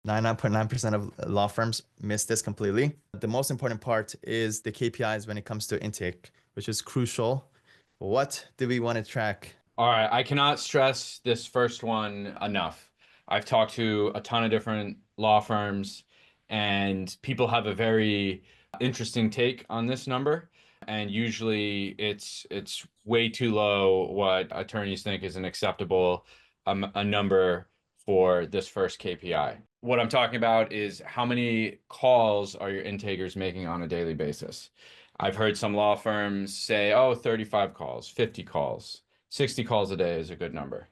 99.9% of law firms miss this completely. The most important part is the KPIs when it comes to intake, which is crucial. What do we want to track? All right, I cannot stress this first one enough. I've talked to a ton of different law firms, and people have a very interesting take on this number. And usually it's way too low what attorneys think is an acceptable a number for this first KPI. What I'm talking about is how many calls are your intakers making on a daily basis? I've heard some law firms say, oh, 35 calls, 50 calls. 60 calls a day is a good number.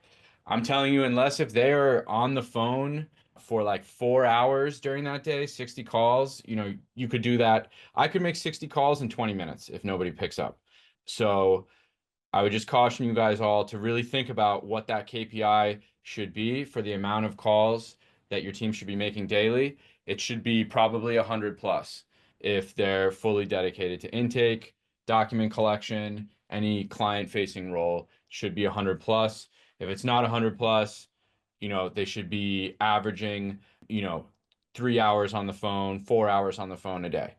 I'm telling you, unless if they are on the phone for like 4 hours during that day, 60 calls, you could do that. I could make 60 calls in 20 minutes if nobody picks up. So I would just caution you guys all to really think about what that KPI should be for the amount of calls that your team should be making daily. It should be probably 100 plus if they're fully dedicated to intake, document collection, any client facing role should be 100 plus. If it's not 100 plus, they should be averaging, 3 hours on the phone, 4 hours on the phone a day.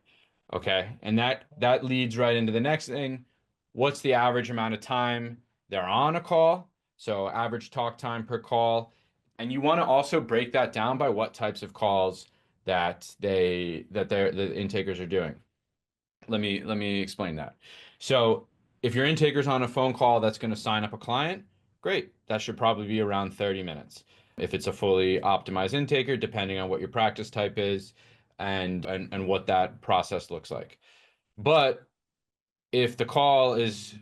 Okay. And that leads right into the next thing. What's the average amount of time they're on a call? So average talk time per call. And you want to also break that down by what types of calls the intakers are doing. Let me explain that. So if your intaker's on a phone call that's going to sign up a client, great. That should probably be around 30 minutes. If it's a fully optimized intaker, depending on what your practice type is and what that process looks like. But if the call is,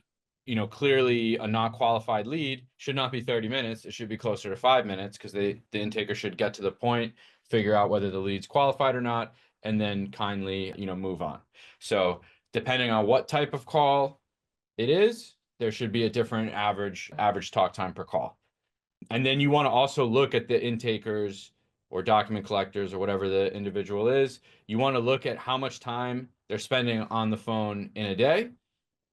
clearly a not qualified lead, should not be 30 minutes. It should be closer to 5 minutes because the intaker should get to the point, figure out whether the lead's qualified or not, and then kindly, move on. So depending on what type of call it is, there should be a different average talk time per call. And then you want to also look at the intakers or document collectors or whatever the individual is. You want to look at how much time they're spending on the phone in a day.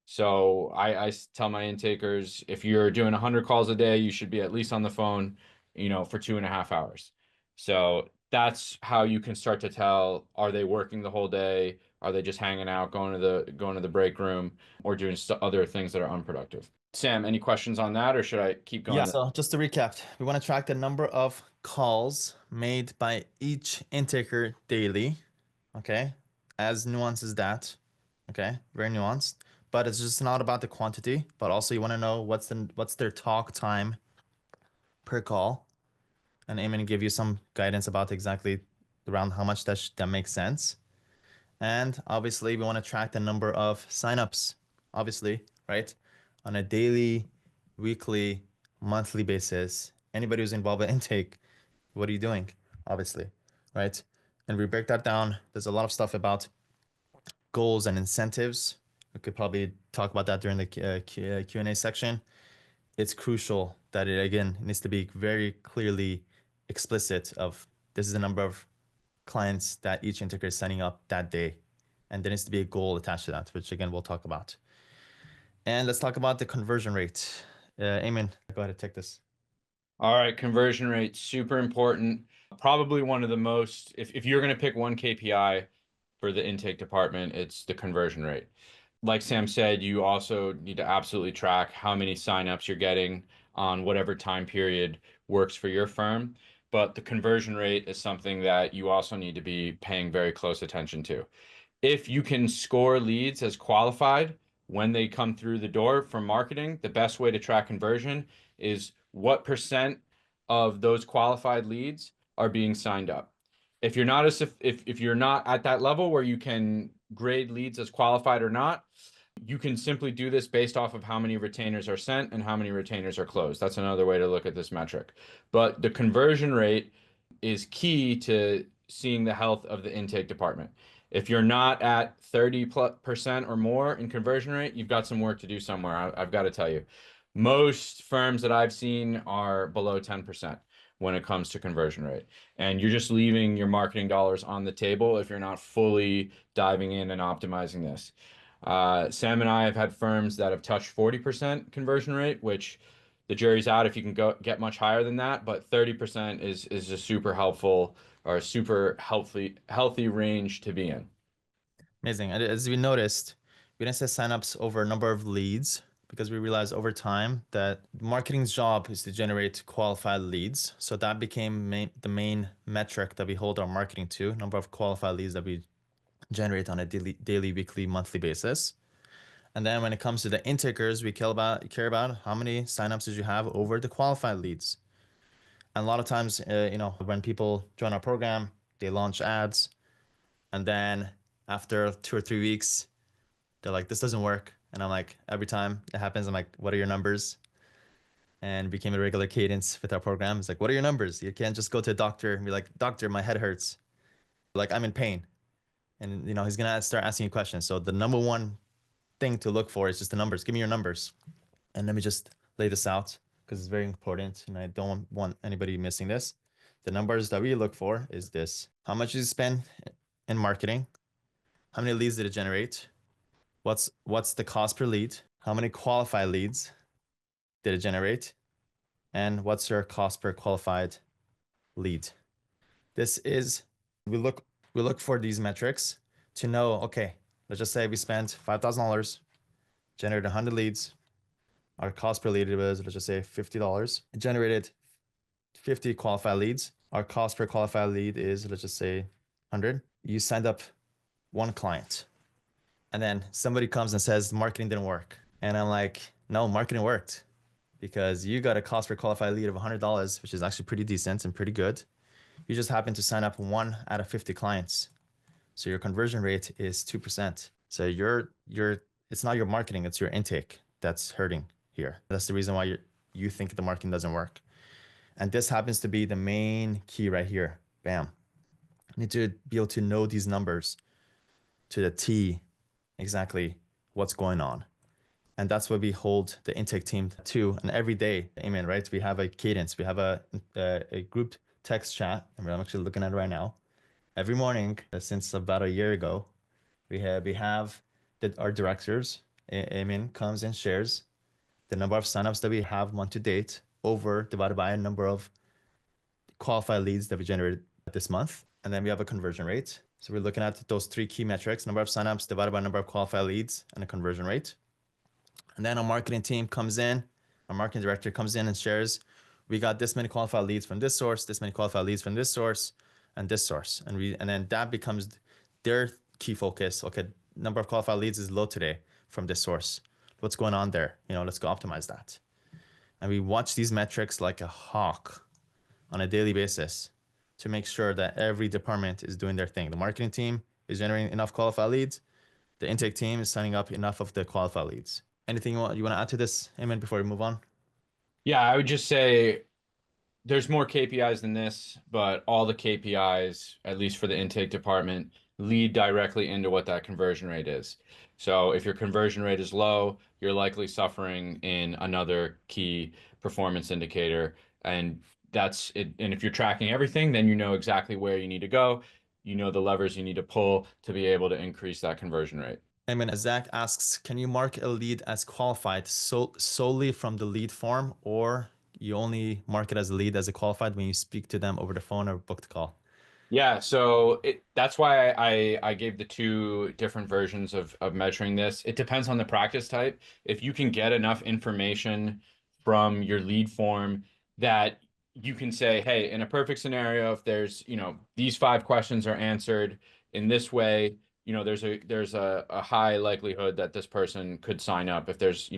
So I tell my intakers, if you're doing 100 calls a day, you should be at least on the phone, for 2.5 hours. So that's how you can start to tell, are they working the whole day? Are they just hanging out, going to the break room, or doing other things that are unproductive? Sam, any questions on that, or should I keep Yeah, going? so just to recap, we want to track the number of calls made by each intaker daily. Okay, as nuanced as that. Okay, very nuanced. But it's just not about the quantity, but also you want to know what's their talk time per call. And I'm gonna give you some guidance about exactly around how much that makes sense. And obviously, we want to track the number of signups, obviously, right? On a daily, weekly, monthly basis. Anybody who's involved in intake, what are you doing? Obviously, right? And we break that down. There's a lot of stuff about goals and incentives. We could probably talk about that during the Q&A section. It's crucial that it, again, needs to be very clearly explicit of this is the number of clients that each integrator is signing up that day. And there needs to be a goal attached to that, which again, we'll talk about. And let's talk about the conversion rate. Eamon, go ahead and take this. All right, conversion rate, super important. Probably one of the most, if you're going to pick one KPI for the intake department, it's the conversion rate. Like Sam said, you also need to absolutely track how many signups you're getting on whatever time period works for your firm. But the conversion rate is something that you also need to be paying very close attention to. If you can score leads as qualified when they come through the door from marketing, the best way to track conversion is what percent of those qualified leads are being signed up. If you're not at that level where you can grade leads as qualified or not, you can simply do this based off of how many retainers are sent and how many retainers are closed. That's another way to look at this metric. But the conversion rate is key to seeing the health of the intake department. If you're not at 30% or more in conversion rate, you've got some work to do somewhere. I've got to tell you. Most firms that I've seen are below 10% when it comes to conversion rate. And you're just leaving your marketing dollars on the table if you're not fully diving in and optimizing this. Sam and I have had firms that have touched 40% conversion rate, which the jury's out if you can get much higher than that, but 30% is a super helpful are a super healthy range to be in. Amazing. And as we noticed, we didn't set signups over a number of leads because we realized over time that marketing's job is to generate qualified leads. So that became the main metric that we hold our marketing to, number of qualified leads that we generate on a daily, weekly, monthly basis. And then when it comes to the intakers, we care about how many signups did you have over the qualified leads. And a lot of times, when people join our program, they launch ads, and then after 2 or 3 weeks, they're like, "This doesn't work." And I'm like, every time it happens, I'm like, "What are your numbers?" And became a regular cadence with our program. It's like, "What are your numbers?" You can't just go to a doctor and be like, "Doctor, my head hurts." Like, I'm in pain. And he's gonna start asking you questions. So the number one thing to look for is just the numbers. Give me your numbers. And let me just lay this out because it's very important and I don't want anybody missing this. The numbers that we look for is this. How much did you spend in marketing? How many leads did it generate? What's the cost per lead? How many qualified leads did it generate? And what's your cost per qualified lead? This is we look we look for these metrics to know, okay, let's just say we spent $5,000, generated 100 leads. Our cost per lead was, let's just say, $50. It generated 50 qualified leads. Our cost per qualified lead is, let's just say, 100. You signed up one client, and then somebody comes and says marketing didn't work. And I'm like, no, marketing worked because you got a cost per qualified lead of $100, which is actually pretty decent and pretty good. You just happen to sign up one out of 50 clients. So your conversion rate is 2%. So it's not your marketing, it's your intake that's hurting here. That's the reason why you think the marketing doesn't work. And this happens to be the main key right here. Bam. You need to be able to know these numbers to the T, exactly what's going on. And that's what we hold the intake team to. And every day, amen, right? We have a cadence. We have a group text chat, and I'm actually looking at it right now. Every morning, since about a year ago, we have our directors, amen, comes and shares the number of signups that we have month to date over divided by a number of qualified leads that we generated this month. And then we have a conversion rate. So we're looking at those three key metrics, number of signups divided by number of qualified leads and a conversion rate. And then our marketing team comes in, our marketing director comes in and shares, we got this many qualified leads from this source, this many qualified leads from this source, and this source. And then that becomes their key focus. Okay, number of qualified leads is low today from this source. What's going on there? Let's go optimize that. And we watch these metrics like a hawk on a daily basis to make sure that every department is doing their thing. The marketing team is generating enough qualified leads. The intake team is signing up enough of the qualified leads. Anything you want to add to this, Eamon, before we move on? Yeah, I would just say there's more KPIs than this, but all the KPIs, at least for the intake department, lead directly into what that conversion rate is. So if your conversion rate is low, you're likely suffering in another key performance indicator. And that's it. And if you're tracking everything, then you know exactly where you need to go. You know the levers you need to pull to be able to increase that conversion rate. Eamon, Zach asks, can you mark a lead as qualified solely from the lead form, or you only mark it as a lead as a qualified when you speak to them over the phone or book the call? Yeah, so that's why I gave the two different versions of measuring this. It depends on the practice type. If you can get enough information from your lead form that you can say, hey, in a perfect scenario, if there's, these 5 questions are answered in this way, there's a high likelihood that this person could sign up if there's,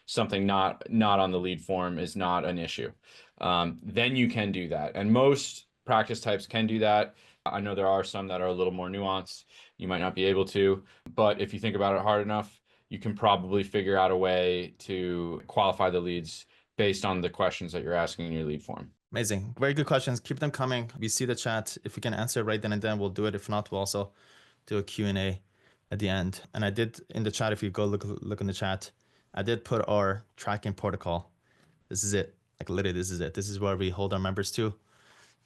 something not on the lead form is not an issue. Then you can do that. And most practice types can do that. I know there are some that are a little more nuanced. You might not be able to, but if you think about it hard enough, you can probably figure out a way to qualify the leads based on the questions that you're asking in your lead form. Amazing. Very good questions. Keep them coming. We see the chat. If we can answer right then and then, we'll do it. If not, we'll also do a Q&A at the end. And I did in the chat, if you go look in the chat, I did put our tracking protocol. This is it. Like literally, this is it. This is where we hold our members to.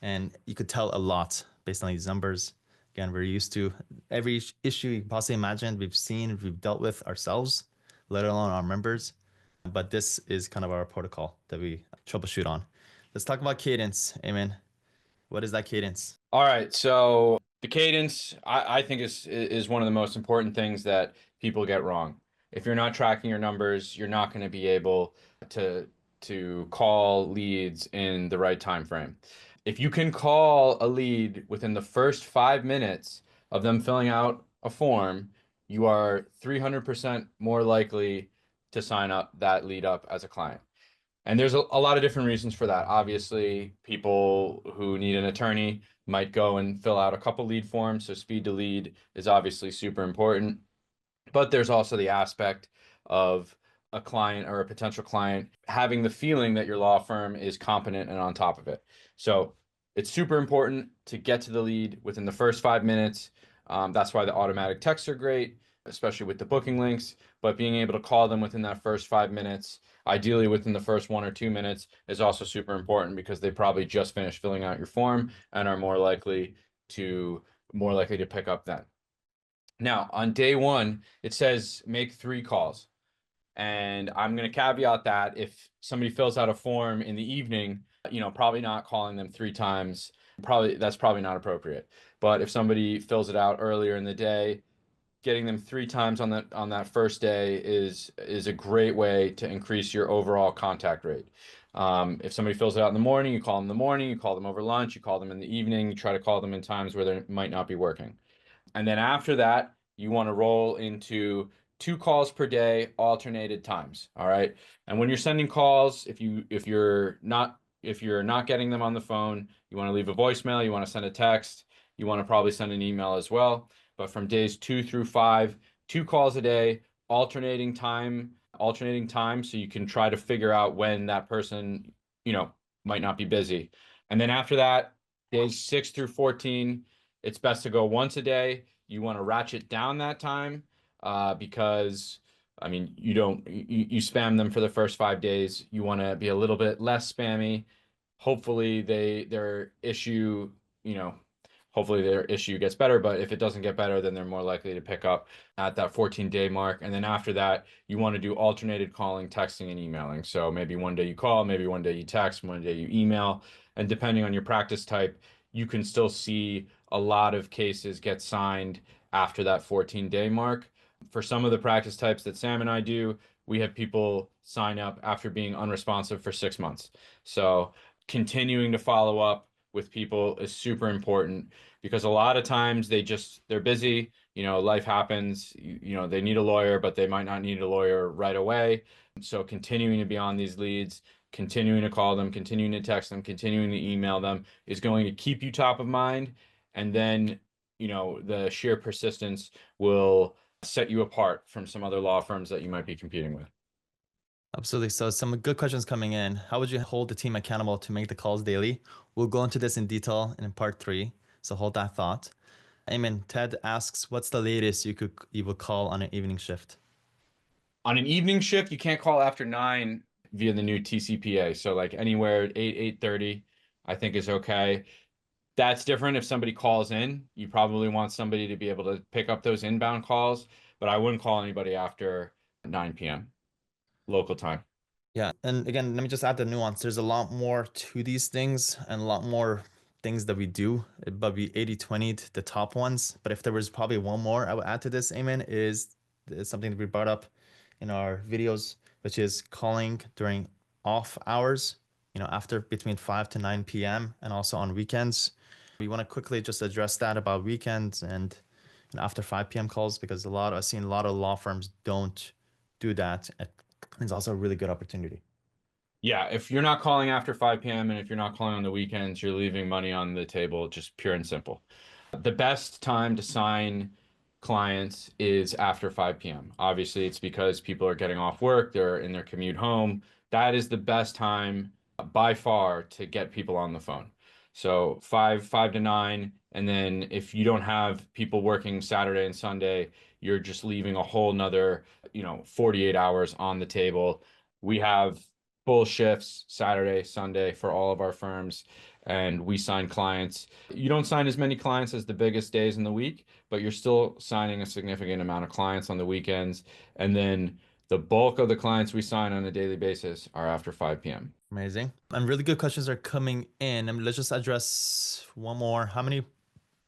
And you could tell a lot based on these numbers. Again, we're used to every issue you can possibly imagine, we've dealt with ourselves, let alone our members. But this is kind of our protocol that we troubleshoot on. Let's talk about cadence, Eamon. What is that cadence? All right, so the cadence, I think is one of the most important things that people get wrong. If you're not tracking your numbers, you're not going to be able to call leads in the right time frame. If you can call a lead within the first 5 minutes of them filling out a form, you are 300% more likely to sign up that lead up as a client. And there's a lot of different reasons for that. Obviously, people who need an attorney might go and fill out a couple lead forms, so speed to lead is obviously super important. But there's also the aspect of a client or a potential client having the feeling that your law firm is competent and on top of it. So it's super important to get to the lead within the first 5 minutes. That's why the automatic texts are great, especially with the booking links. But being able to call them within that first 5 minutes, ideally within the first 1 or 2 minutes, is also super important because they probably just finished filling out your form and are to more likely to pick up then. Now, on day one, it says make 3 calls. And I'm going to caveat that if somebody fills out a form in the evening, probably not calling them 3 times. That's probably not appropriate. But if somebody fills it out earlier in the day, getting them 3 times on that first day is a great way to increase your overall contact rate. If somebody fills it out in the morning, you call them in the morning, you call them over lunch, you call them in the evening, you try to call them in times where they might not be working. And then after that, you want to roll into 2 calls per day, alternated times. All right. And when you're sending calls, if you're not getting them on the phone, you want to leave a voicemail, you want to send a text, you want to probably send an email as well. But from days 2 through 5, 2 calls a day, alternating time, so you can try to figure out when that person, might not be busy. And then after that, days 6 through 14, it's best to go once a day. You want to ratchet down that time because, I mean, you spam them for the first 5 days. You want to be a little bit less spammy. Hopefully their issue, you know, hopefully their issue gets better. But if it doesn't get better, then they're more likely to pick up at that 14-day mark. And then after that, you want to do alternated calling, texting, and emailing. So maybe one day you call, maybe one day you text, one day you email. And depending on your practice type, you can still see a lot of cases get signed after that 14-day mark. For some of the practice types that Sam and I do, we have people sign up after being unresponsive for 6 months. So continuing to follow up with people is super important because a lot of times they're busy, life happens, they need a lawyer, but they might not need a lawyer right away. So continuing to be on these leads, continuing to call them, continuing to text them, continuing to email them is going to keep you top of mind. And then, the sheer persistence will set you apart from some other law firms that you might be competing with. Absolutely. So some good questions coming in. How would you hold the team accountable to make the calls daily? We'll go into this in detail in part 3. So hold that thought. Amen. Ted asks, what's the latest you would call on an evening shift? On an evening shift, you can't call after 9 via the new TCPA. So like anywhere at 8:30, I think is okay. That's different if somebody calls in. You probably want somebody to be able to pick up those inbound calls, but I wouldn't call anybody after 9 p.m. local time. Yeah. And again, let me just add the nuance. There's a lot more to these things and a lot more things that we do, but we 80/20 the top ones. But if there was probably one more I would add to this, Amen, is something that we brought up in our videos, which is calling during off hours, after between 5 to 9 p.m. and also on weekends. We want to quickly just address that about weekends and after 5 p.m. calls because I've seen a lot of law firms don't do that. It's also a really good opportunity. Yeah, if you're not calling after 5 p.m. and if you're not calling on the weekends, you're leaving money on the table, just pure and simple. The best time to sign clients is after 5 p.m. Obviously, it's because people are getting off work, they're in their commute home. That is the best time by far to get people on the phone. So 5 to 9, and then if you don't have people working Saturday and Sunday, you're just leaving a whole nother, 48 hours on the table. We have full shifts Saturday, Sunday for all of our firms, and we sign clients. You don't sign as many clients as the biggest days in the week, but you're still signing a significant amount of clients on the weekends. And then The bulk of the clients we sign on a daily basis are after 5 p.m. Amazing. And really good questions are coming in. And let's just address one more. How many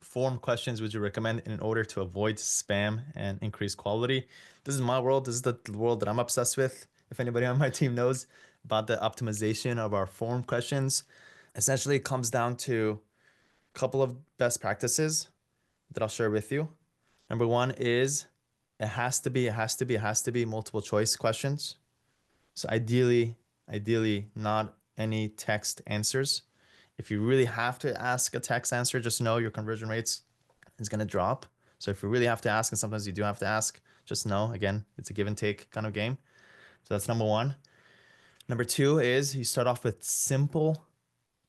form questions would you recommend in order to avoid spam and increase quality? This is my world. This is the world that I'm obsessed with. If anybody on my team knows about the optimization of our form questions, essentially it comes down to a couple of best practices that I'll share with you. Number one is it has to be multiple choice questions. So ideally, not any text answers. If you really have to ask a text answer, just know your conversion rates is going to drop. So if you really have to ask, and sometimes you do have to ask, just know, again, it's a give and take kind of game. So that's number one. Number two is you start off with simple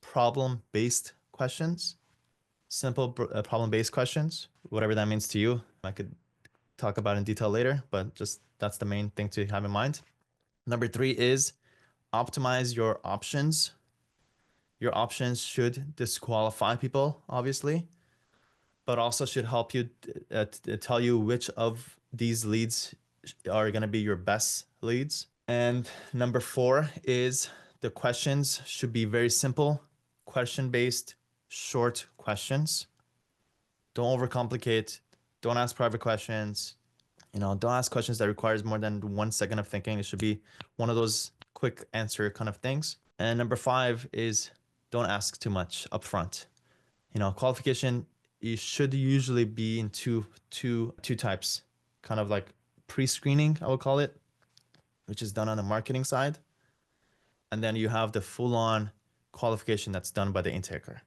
problem-based questions. Simple problem-based questions, whatever that means to you. I could talk about in detail later, but just that's the main thing to have in mind. Number three is optimize your options. Your options should disqualify people, obviously, but also should help you tell you which of these leads are going to be your best leads. And number four is the questions should be very simple, question-based, short questions. Don't overcomplicate. Don't ask private questions. Don't ask questions that requires more than 1 second of thinking. It should be one of those quick answer kind of things. And number five is don't ask too much upfront. Qualification, you should usually be in two types, kind of like pre-screening, I would call it, which is done on the marketing side. And then you have the full-on qualification that's done by the intaker.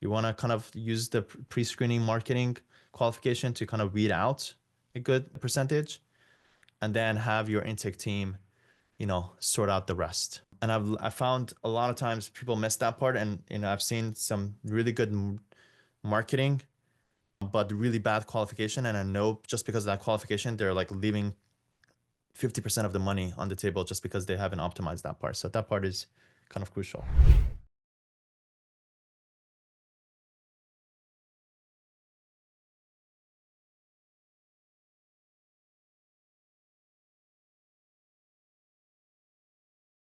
You want to kind of use the pre-screening marketing qualification to kind of weed out a good percentage, and then have your intake team, sort out the rest. And I found a lot of times people miss that part, and I've seen some really good marketing, but really bad qualification. And I know just because of that qualification, they're like leaving 50% of the money on the table just because they haven't optimized that part. So that part is kind of crucial.